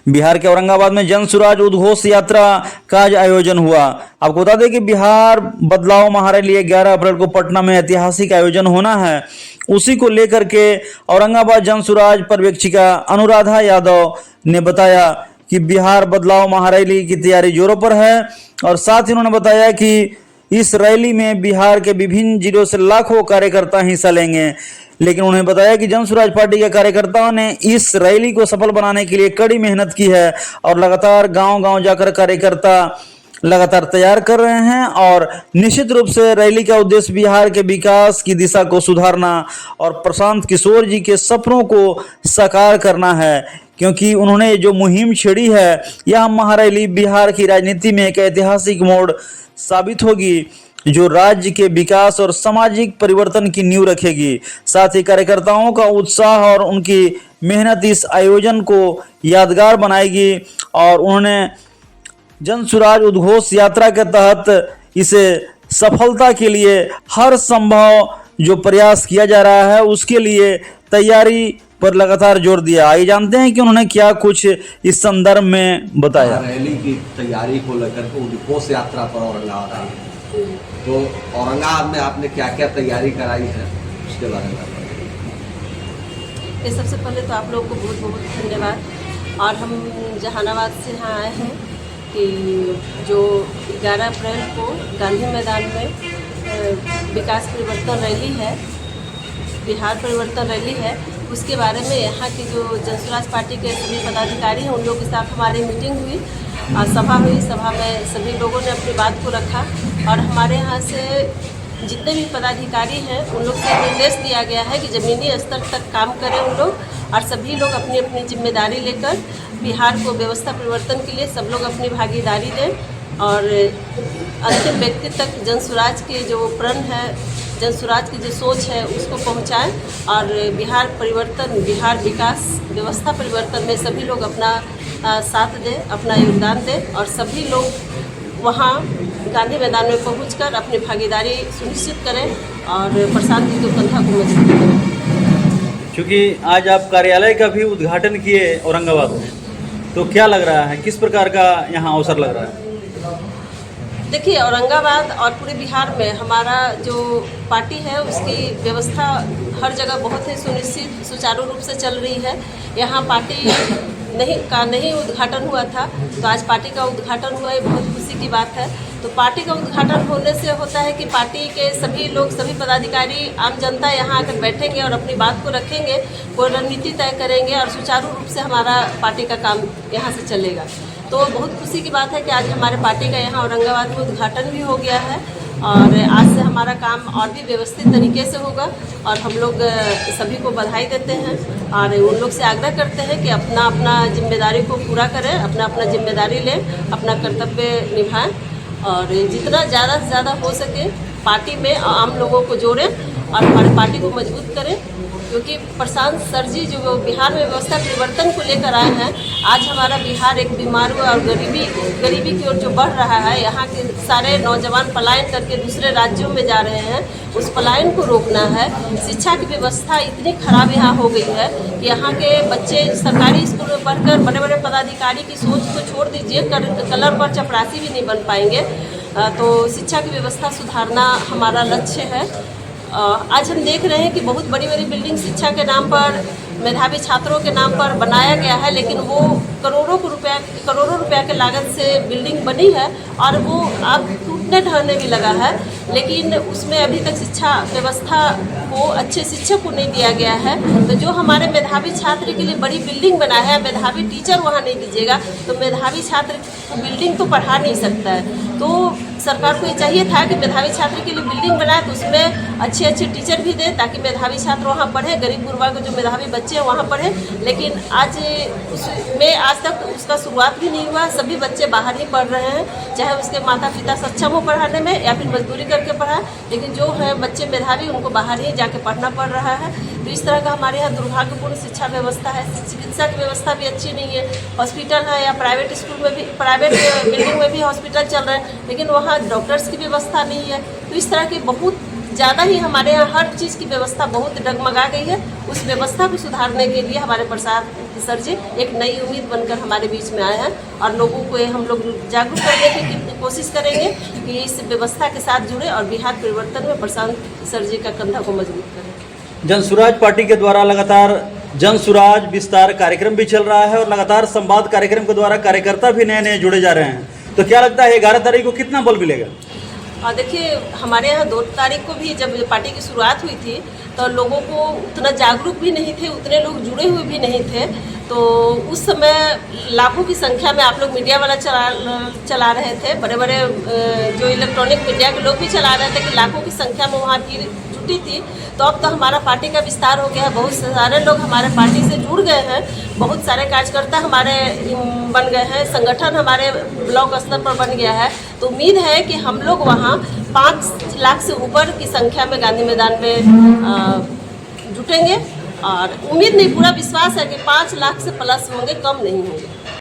बिहार के औरंगाबाद में जन सुराज उद्घोष यात्रा का आज आयोजन हुआ। आपको बता दें कि बिहार बदलाव महारैली 11 अप्रैल को पटना में ऐतिहासिक आयोजन होना है। उसी को लेकर के औरंगाबाद जन सुराज पर्यवेक्षिका अनुराधा यादव ने बताया कि बिहार बदलाव महारैली की तैयारी जोरों पर है और साथ ही उन्होंने बताया कि इस रैली में बिहार के विभिन्न जिलों से लाखों कार्यकर्ता हिस्सा लेंगे। लेकिन उन्होंने बताया कि जन सुराज पार्टी के कार्यकर्ताओं ने इस रैली को सफल बनाने के लिए कड़ी मेहनत की है और लगातार गांव-गांव जाकर कार्यकर्ता लगातार तैयार कर रहे हैं और निश्चित रूप से रैली का उद्देश्य बिहार के विकास की दिशा को सुधारना और प्रशांत किशोर जी के सपनों को साकार करना है, क्योंकि उन्होंने जो मुहिम छेड़ी है यह महारैली बिहार की राजनीति में एक ऐतिहासिक मोड़ साबित होगी जो राज्य के विकास और सामाजिक परिवर्तन की नींव रखेगी। साथ ही कार्यकर्ताओं का उत्साह और उनकी मेहनत इस आयोजन को यादगार बनाएगी और उन्होंने जन सुराज उद्घोष यात्रा के तहत इसे सफलता के लिए हर संभव जो प्रयास किया जा रहा है उसके लिए तैयारी पर लगातार जोर दिया। आइए जानते हैं कि उन्होंने क्या कुछ इस संदर्भ में बताया। रैली की तैयारी को लेकर के उद्घोष यात्रा पर औरंगाबाद आई है, तो औरंगाबाद में आपने क्या क्या तैयारी कराई है उसके बारे में बताइए। ये सबसे पहले तो आप लोगों को बहुत बहुत धन्यवाद। और हम जहानाबाद से यहाँ आए हैं कि जो 11 अप्रैल को गांधी मैदान में विकास परिवर्तन रैली है, बिहार परिवर्तन रैली है, उसके बारे में यहाँ की जो जनसुराज पार्टी के सभी पदाधिकारी हैं उन लोगों के साथ हमारी मीटिंग हुई और सभा हुई। सभा में सभी लोगों ने अपनी बात को रखा और हमारे यहाँ से जितने भी पदाधिकारी हैं उन लोग से निर्देश दिया गया है कि ज़मीनी स्तर तक काम करें उन लोग और सभी लोग अपनी अपनी जिम्मेदारी लेकर बिहार को व्यवस्था परिवर्तन के लिए सब लोग अपनी भागीदारी दें और अंतिम व्यक्ति तक जनसुराज के जो प्रण है, जनसुराज की जो सोच है उसको पहुंचाएं और बिहार परिवर्तन, बिहार विकास, व्यवस्था परिवर्तन में सभी लोग अपना साथ दें, अपना योगदान दें और सभी लोग वहां गांधी मैदान में पहुंचकर अपनी भागीदारी सुनिश्चित करें और प्रशांत जी के पंथा को मजबूत करें। क्योंकि आज आप कार्यालय का भी उद्घाटन किए औरंगाबाद में, तो क्या लग रहा है, किस प्रकार का यहाँ अवसर लग रहा है? देखिए, औरंगाबाद और पूरे बिहार में हमारा जो पार्टी है उसकी व्यवस्था हर जगह बहुत ही सुनिश्चित सुचारू रूप से चल रही है। यहाँ पार्टी नहीं उद्घाटन हुआ था, तो आज पार्टी का उद्घाटन हुआ, ये बहुत खुशी की बात है। तो पार्टी का उद्घाटन होने से होता है कि पार्टी के सभी लोग, सभी पदाधिकारी, आम जनता यहाँ आकर बैठेंगे और अपनी बात को रखेंगे, कोई रणनीति तय करेंगे और सुचारू रूप से हमारा पार्टी का काम यहाँ से चलेगा। तो बहुत खुशी की बात है कि आज हमारे पार्टी का यहाँ औरंगाबाद में उद्घाटन भी हो गया है और आज से हमारा काम और भी व्यवस्थित तरीके से होगा और हम लोग सभी को बधाई देते हैं और उन लोग से आग्रह करते हैं कि अपना अपना जिम्मेदारी को पूरा करें, अपना अपना जिम्मेदारी लें, अपना कर्तव्य निभाएं और जितना ज़्यादा से ज़्यादा हो सके पार्टी में आम लोगों को जोड़ें और हमारे पार्टी को मजबूत करें। क्योंकि प्रशांत सर जी जो बिहार में व्यवस्था परिवर्तन को लेकर आए हैं, आज हमारा बिहार एक बीमार हुआ और गरीबी की ओर जो बढ़ रहा है, यहाँ के सारे नौजवान पलायन करके दूसरे राज्यों में जा रहे हैं, उस पलायन को रोकना है। शिक्षा की व्यवस्था इतनी खराब यहाँ हो गई है कि यहाँ के बच्चे सरकारी स्कूल में पढ़कर बड़े बड़े पदाधिकारी की सोच को छोड़ दीजिए, कलर पर चपरासी भी नहीं बन पाएंगे। तो शिक्षा की व्यवस्था सुधारना हमारा लक्ष्य है। आज हम देख रहे हैं कि बहुत बड़ी बड़ी बिल्डिंग शिक्षा के नाम पर, मेधावी छात्रों के नाम पर बनाया गया है, लेकिन वो करोड़ों रुपया के लागत से बिल्डिंग बनी है और वो अब टूटने ढहने भी लगा है, लेकिन उसमें अभी तक शिक्षा व्यवस्था को अच्छे शिक्षक को नहीं दिया गया है। तो जो हमारे मेधावी छात्र के लिए बड़ी बिल्डिंग बना है, मेधावी टीचर वहाँ नहीं दीजिएगा तो मेधावी छात्र को बिल्डिंग तो पढ़ा नहीं सकता है। तो सरकार को ये चाहिए था कि मेधावी छात्र के लिए बिल्डिंग बनाए तो उसमें अच्छे अच्छे टीचर भी दे ताकि मेधावी छात्र वहाँ पढ़े, गरीब गुरबा के जो मेधावी बच्चे हैं वहाँ पढ़े। लेकिन आज उसमें आज तक उसका शुरुआत भी नहीं हुआ, सभी बच्चे बाहर ही पढ़ रहे हैं, चाहे उसके माता पिता सक्षम हो पढ़ाने में या फिर मजदूरी करके पढ़ाए, लेकिन जो है बच्चे मेधावी उनको बाहर ही जाके पढ़ना पड़ रहा है। तो इस तरह का हमारे यहाँ दुर्भाग्यपूर्ण शिक्षा व्यवस्था है। चिकित्सा की व्यवस्था भी अच्छी नहीं है, हॉस्पिटल है या प्राइवेट स्कूल में भी, प्राइवेट बिल्डिंग में भी हॉस्पिटल चल रहे हैं, लेकिन वहाँ डॉक्टर्स की व्यवस्था नहीं है। तो इस तरह की बहुत ज़्यादा ही हमारे यहाँ हर चीज़ की व्यवस्था बहुत डगमगा गई है। उस व्यवस्था को सुधारने के लिए हमारे प्रसाद सर जी एक नई उम्मीद बनकर हमारे बीच में आए हैं और लोगों को हम लोग जागरूक करने की कोशिश करेंगे कि इस व्यवस्था के साथ जुड़े और बिहार परिवर्तन में प्रशांत सर जी का कंधा को मजबूत करें। जनसुराज पार्टी के द्वारा लगातार जनसुराज विस्तार कार्यक्रम भी चल रहा है और लगातार संवाद कार्यक्रम के द्वारा कार्यकर्ता भी नए नए जुड़े जा रहे हैं, तो क्या लगता है 11 तारीख को कितना बल मिलेगा? और देखिए हमारे यहाँ 2 तारीख को भी जब पार्टी की शुरुआत हुई थी तो लोगों को उतना जागरूक भी नहीं थे, उतने लोग जुड़े हुए भी नहीं थे। तो उस समय लाखों की संख्या में आप लोग मीडिया वाला चला रहे थे, बड़े बड़े जो इलेक्ट्रॉनिक मीडिया के लोग भी चला रहे थे कि लाखों की संख्या में वहाँ भीड़ जुटी थी। तो अब तो हमारा पार्टी का विस्तार हो गया है, बहुत सारे लोग हमारे पार्टी से जुड़ गए हैं, बहुत सारे कार्यकर्ता हमारे बन गए हैं, संगठन हमारे ब्लॉक स्तर पर बन गया है। तो उम्मीद है कि हम लोग वहाँ 5 लाख से ऊपर की संख्या में गांधी मैदान में जुटेंगे और उम्मीद नहीं पूरा विश्वास है कि 5 लाख से प्लस होंगे, कम नहीं होंगे।